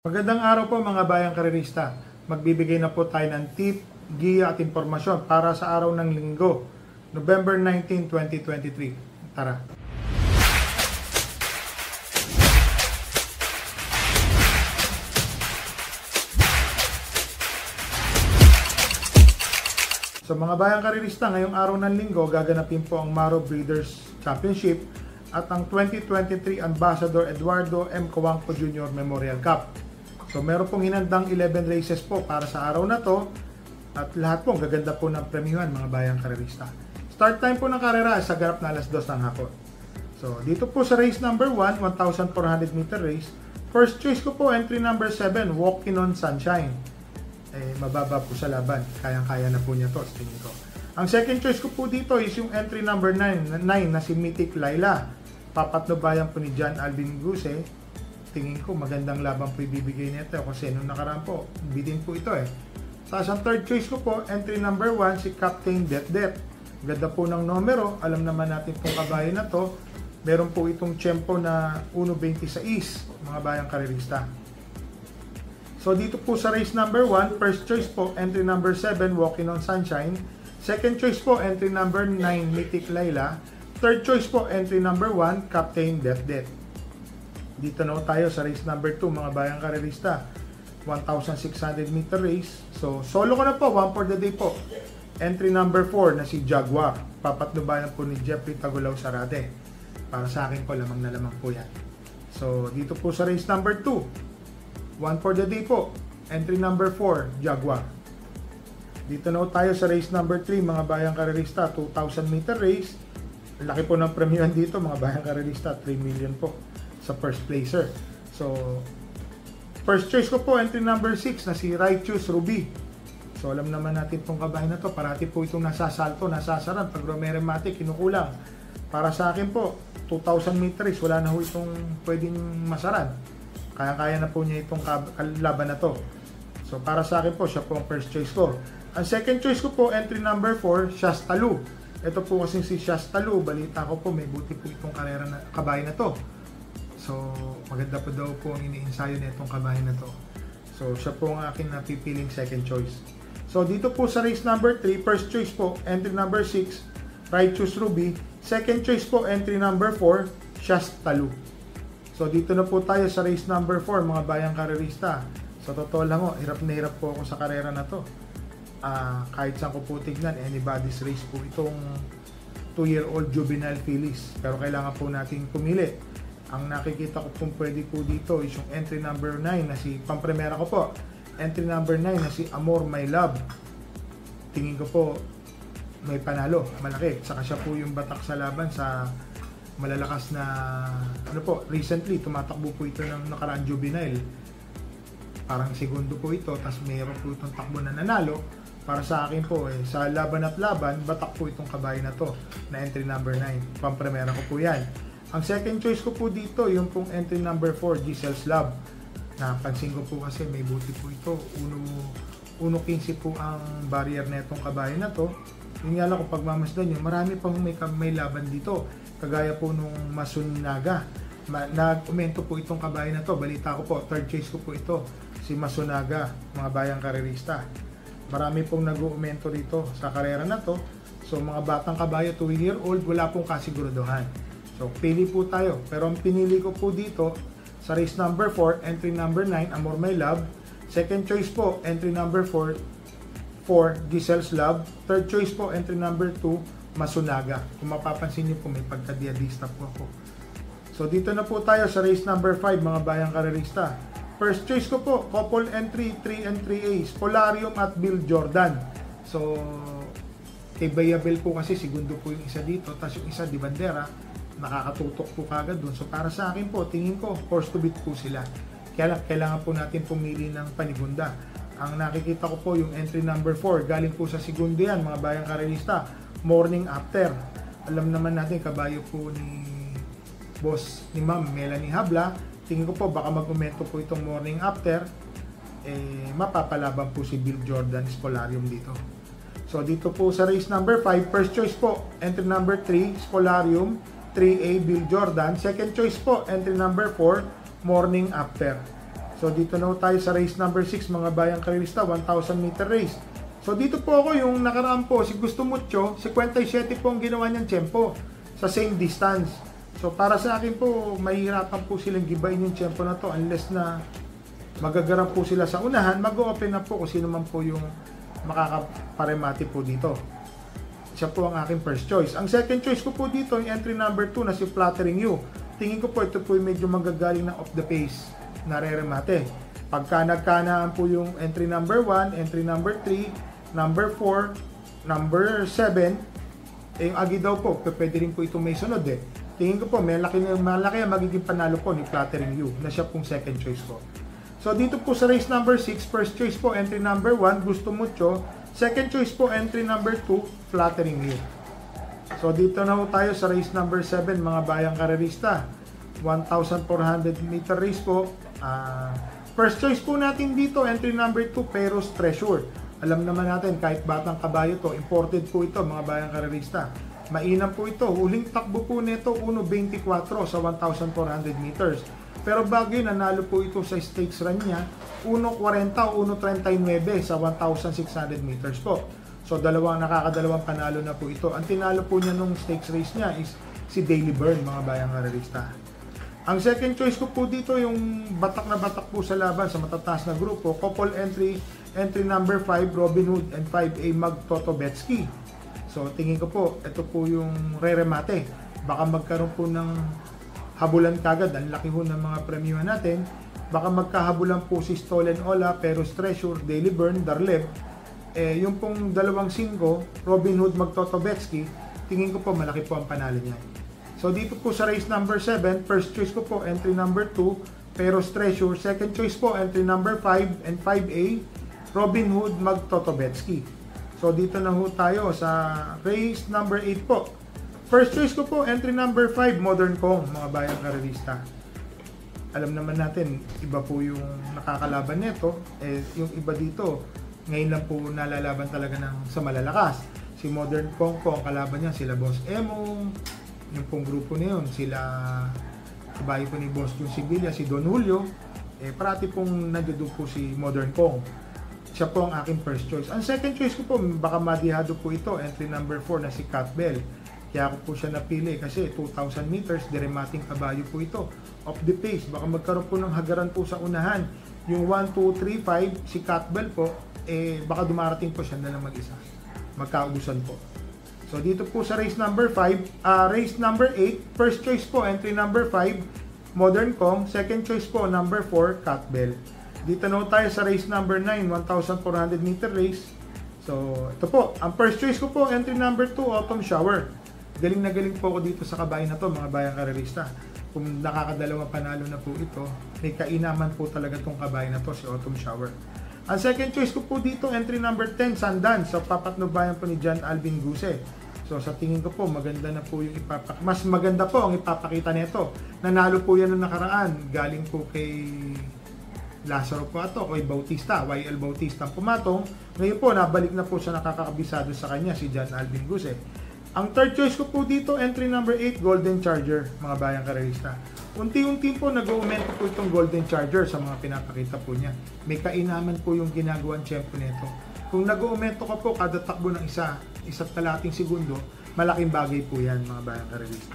Magandang araw po mga bayang karerista. Magbibigay na po tayo ng tip, giya at impormasyon para sa araw ng linggo, November 19, 2023. Tara! So mga bayang karerista, ngayong araw ng linggo, gaganapin po ang Maro Breeders Championship at ang 2023 Ambassador Eduardo M. Cojuangco Jr. Memorial Cup. So meron pong hinandang 11 races po para sa araw na to at lahat po gaganda po ng premyuhan mga bayang karerista. Start time po ng karera ay sa ganap na alas 2 ng hapon. So dito po sa race number 1, 1,400 meter race, first choice ko po entry number 7, Walking on Sunshine. Mababa po sa laban, kayang-kaya na po niya to, tingin ko. Ang second choice ko po dito is yung entry number 9 na si Mythic Laila. Papatnubayan po ni John Alvin Guse. Tingin ko magandang laban po ibibigay nito kasi nung nakaraan po, bitin po ito Sa third choice ko po, entry number 1, si Captain Det. Ganda po ng numero, alam naman natin pong kabayan na to. Meron po itong tiyempo na 1.26, mga bayang karerista. So dito po sa race number 1, first choice po, entry number 7, Walking on Sunshine. Second choice po, entry number 9, Mythic Laila. Third choice po, entry number 1, Captain Det. Dito na tayo sa race number 2, mga bayang karerista. 1,600 meter race. So, solo ko na po, one for the day po. Entry number 4 na si Jaguar. Papatnubayan po ni Jeffrey Tagulaw Sarade. Para sa akin po, lamang na lamang po yan. So, dito po sa race number 2, one for the day po. Entry number 4, Jaguar. Dito na tayo sa race number 3, mga bayang karerista. 2,000 meter race. Laki po ng premyuhan dito, mga bayang karerista. 3 million po sa first placer. So, first choice ko po, entry number 6 na si Righteous Ruby. So, alam naman natin pong kabahay na to, parati po itong nasasalto, nasasaran. Pag Romeremate, kinukulang. Para sa akin po, 2,000 meters, wala na ho itong pwedeng masaran. Kaya-kaya na po niya itong laban na to. So, para sa akin po, siya po ang first choice ko. Ang second choice ko po, entry number 4, Shastalu. Ito po kasing si Shastalu, balita ko po, may buti po itong karera na, kabahay na to. So, maganda po daw po ang iniinsayo na itong kabahay na to. So, siya po ang aking napipiling second choice. So, dito po sa race number 3, first choice po, entry number 6, Righteous Ruby. Second choice po, entry number 4, Shastalu. So, dito na po tayo sa race number 4, mga bayang karerista. So, totoo lang ho, hirap na hirap po ako sa karera na to. Kahit saan ko po tignan, anybody's race po itong 2-year-old juvenile fillies. Pero kailangan po nating pumili. Ang nakikita ko pong pwede po dito is yung entry number 9 na si pampremera ko po. Entry number 9 na si Amor My Love. Tingin ko po may panalo, malaki. Saka siya po yung batak sa laban sa malalakas na recently tumatakbo po ito ng nakaraan juvenile. Parang segundo po ito, tapos mayroon po itong takbo na nanalo. Para sa akin po, sa laban at laban, batak po itong kabayo na to na entry number 9. Pampremera ko po yan. Ang second choice ko po dito, yung pong entry number 4, Giselle's Love. Napansin ko po kasi may buti po ito. 1.15 po ang barrier na itong kabayo na to. Yun nga lang kung pagmamasdan nyo, marami pang may laban dito. Kagaya po nung Masunaga. Nag-umento po itong kabayo na to. Balita ko po, third choice ko po ito. Si Masunaga, mga bayang karerista. Marami pong nag-umento rito sa karera na to. So mga batang kabayo, 2-year-old, wala pong kasiguraduhan. So, pili po tayo. Pero ang pinili ko po dito, sa race number 4, entry number 9, Amor My Love. Second choice po, entry number 4, Giselle's Love. Third choice po, entry number 2, Masunaga. Kung mapapansin niyo po, may pagka-diadista po ako. So, dito na po tayo sa race number 5, mga bayang karerista. First choice ko po, couple entry, 3 and 3A's, Polarium at Bill Jordan. So, kay Bayabel po kasi, segundo po yung isa dito, tapos yung isa, Di Bandera, nakakatutok po kagad dun. So para sa akin po, tingin ko, force to beat po sila. Kaya kailangan po natin pumili ng panigunda. Ang nakikita ko po yung entry number 4, galing po sa segundo yan, mga bayang karerista, Morning After. Alam naman natin, kabayo po ni boss ni Ma'am Melanie Habla. Tingin ko po, baka mag-umento po itong Morning After. Mapapalaban po si Bill Jordan Spolarium dito. So dito po sa race number 5, first choice po, entry number 3, Spolarium. 3A, Bill Jordan. Second choice po, entry number 4, Morning After. So dito na tayo sa race number 6 mga bayang karerista, 1,000 meter race. So dito po ako yung nakaraan po, si Gusto Mucho, 57 po ang ginawa niyang tempo sa same distance. So para sa akin po, mahihirapan po silang gibayin yung tempo na to unless na magagarap po sila sa unahan, mag-open na po kung sino man po yung makakaparemati po dito. Siya po ang aking first choice. Ang second choice ko po dito, yung entry number 2 na si Flattering You. Tingin ko po ito po yung medyo magagaling na off the pace na re-remate. Pagka nagkanaan po yung entry number 1, entry number 3, number 4, number 7, yung agi daw po, pwede rin po ito may sunod eh. Tingin ko po, malaki ang magiging panalo po ni Flattering You na siya pong second choice po. So dito po sa race number 6, first choice po, entry number 1, Gusto Mucho. Second choice po, entry number 2, Flattering You. So dito na po tayo sa race number 7, mga bayang karerista. 1,400 meter race po. First choice po natin dito, entry number 2, Peros Treasure. Alam naman natin, kahit batang kabayo to, imported po ito mga bayang karerista. Mainam po ito. Huling takbo po nito, 1.24 sa 1,400 meters. Pero bago yun, nanalo po ito sa stakes run niya, 1.40 o 1.39 sa 1,600 meters po. So nakakadalawang panalo na po ito. Ang tinalo po niya nung stakes race niya is si Daily Burn, mga bayang karerista. Ang second choice ko po dito, yung batak na batak po sa laban sa matataas na grupo, couple entry number 5, Robin Hood, and 5A Mag Totobetsky. So tingin ko po, ito po yung re-remate. Baka magkaroon po ng habulan kagad, ang laki ho ng mga premyo natin. Baka magkahabulan po si Stolen Ola, Peros Treasure, Daily Burn, Darlev. Yung pong dalawang singgo, Robin Hood, Mag Totobetsky, tingin ko po malaki po ang panalo niya. So dito po sa race number 7, first choice ko po entry number 2, Peros Treasure. Second choice po entry number 5 and 5A, Robin Hood, Mag Totobetsky. So dito na ho tayo sa race number 8 po. First choice ko po entry number 5, Modern Kong, mga bayang karerista. Alam naman natin, iba po yung nakakalaban nito. Yung iba dito, ngayon lang po nalalaban talaga sa malalakas. Si Modern Kong po, ang kalaban niya, sila Boss Emong, yung pong grupo na yun, sila kabayo po ni Boss Jun Sibilia, si Don Julio, parati pong nandoon po si Modern Kong. Siya po ang aking first choice. Ang second choice ko po, baka madihado po ito, entry number 4 na si Cat Bell. Kaya ako po siya napili kasi 2,000 meters, diremating kabayo po ito. Off the pace, baka magkaroon po ng hagaran po sa unahan. Yung 1, 2, 3, 5, si Cat Bell po, baka dumarating po siya na lang mag-isa. Magkaubusan po. So dito po sa race number 5, race number 8, first choice po, entry number 5, Modern Kong. Second choice po, number 4, Cat Bell. Dito na tayo sa race number 9, 1,400 meter race. So ito po, ang first choice ko po, entry number 2, Autumn Shower. Galing na galing po ako dito sa kabayo na to, mga bayang karerista. Kung nakakadalawang panalo na po ito, may kainaman po talaga itong kabayo na to, si Autumn Shower. Ang second choice ko po dito, entry number 10, Sundance. So papatnubayan po ni John Alvin Guse. So sa tingin ko po, maganda na po yung mas maganda po ang ipapakita nito. Nanalo po yan noong nakaraan. Galing po kay Lazaro po ato, kay Bautista, YL Bautista ang pumatong. Ngayon po, nabalik na po siya nakakabisado sa kanya, si John Alvin Guse. Ang third choice ko po dito, entry number 8, Golden Charger, mga bayang karerista. Unti-unti po nag-aumento po itong Golden Charger sa mga pinapakita po niya. May kainaman po yung ginagawang tiyempo nito. Kung nag-aumento ka po kada takbo ng isa't kalating segundo, malaking bagay po yan, mga bayang karerista.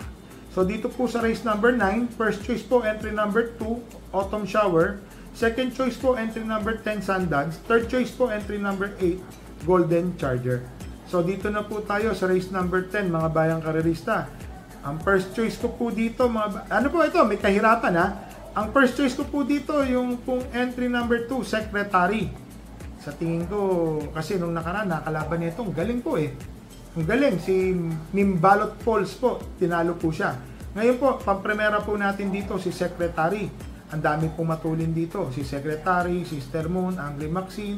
So dito po sa race number 9, first choice po entry number 2, Autumn Shower. Second choice po entry number 10, Sundance. Third choice po entry number 8, Golden Charger. So dito na po tayo sa race number 10, mga bayang karerista. Ang first choice ko po dito, ano po ito, may kahirapan ha. Ang first choice ko po dito, yung pong entry number 2, Secretary. Sa tingin ko, kasi nung nakaraan, nakalaban nito, galing po Ang galing, si Mimbalot Falls po, tinalo po siya. Ngayon po, pampremera po natin dito, si Secretary. Ang dami pong matulin dito, si Secretary, Sister Moon, Angry Maxine.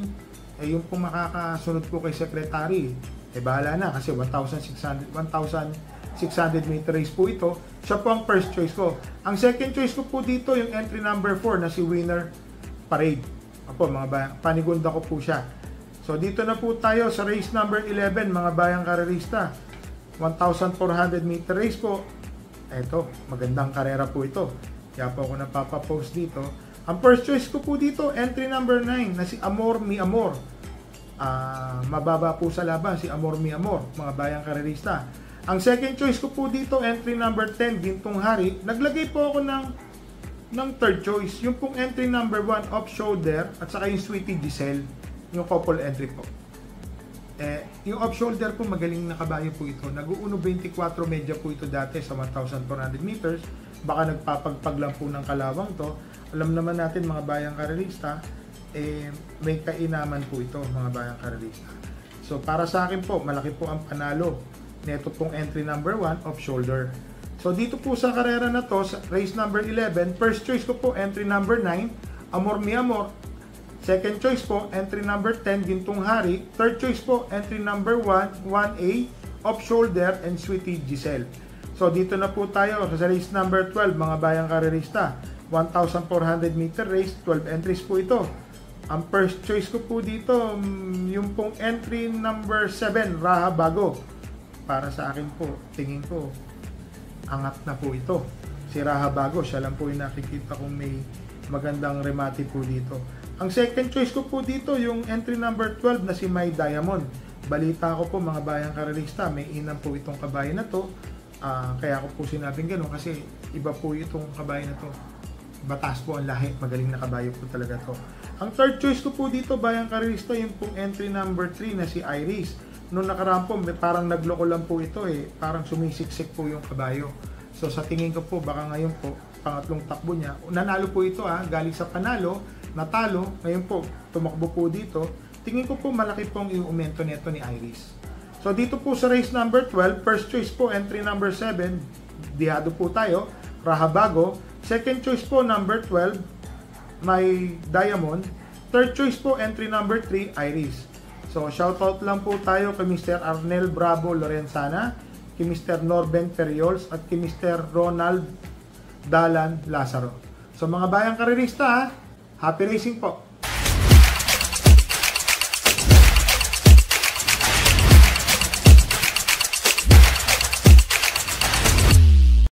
Yung pong makakasunod po kay Secretary, bahala na kasi 1,600 meter race po ito. Siya po ang first choice ko. Ang second choice ko po dito, yung entry number 4 na si Winner Parade. Apo, mga panigunda ko po siya. So dito na po tayo sa race number 11, mga bayang karerista. 1,400 meter race po. Eto, magandang karera po ito. Kaya po ako napapapost dito. Ang first choice ko po dito, entry number 9 na si Amor Mi Amor. Mababa po sa laban si Amor Mi Amor, mga bayang karerista. Ang second choice ko po dito, entry number 10, Gintong Hari. Naglagay po ako ng third choice. Yung pong entry number 1, Off Shoulder, at saka yung Sweetie Giselle, yung couple entry po. Yung off shoulder po, magaling na kabayo po ito. Nag-1.24 medya po ito dati sa 1,400 meters. Baka nagpapagpag lang po ng kalawang to. Alam naman natin mga bayang karerista, may kainaman po ito mga bayang karerista. So para sa akin po, malaki po ang panalo nito pong entry number 1, off shoulder. So dito po sa karera na to, sa race number 11, first choice ko po entry number 9, Amor Mi Amor. Second choice po, entry number 10, Gintong Hari. Third choice po, entry number 1, 1A, Off Shoulder, and Sweetie Giselle. So, dito na po tayo sa race number 12, mga bayang karerista. 1,400 meter race, 12 entries po ito. Ang first choice ko po dito, yung pong entry number 7, Raha Bago. Para sa akin po, tingin ko, angat na po ito. Si Raha Bago, siya lang po yung nakikita kong may magandang remate po dito. Ang second choice ko po dito, yung entry number 12 na si My Diamond. Balita ko po mga bayang karerista, may inam po itong kabayo na to. Kaya ko po sinabing gano'n kasi iba po itong kabayo na to. Batas po ang lahi, magaling na kabayo po talaga to. Ang third choice ko po dito, bayang karerista, yung pong entry number 3 na si Iris. Noong nakaraan po, parang nagloko lang po ito parang sumisiksik po yung kabayo. So sa tingin ko po, baka ngayon po, pangatlong takbo niya. Nanalo po ito galing sa panalo, natalo, ngayon po, tumakbo po dito. Tingin ko po malaki pong iumento nito ni Iris. So dito po sa race number 12, first choice po, entry number 7, dihado po tayo, Rahabago. Second choice po, number 12, My Diamond. Third choice po, entry number 3, Iris. So shoutout lang po tayo kay Mr. Arnel Bravo Lorenzana, kay Mr. Norben Ferriols, at kay Mr. Ronald Dalan Lazaro. So mga bayang karerista, happy racing po!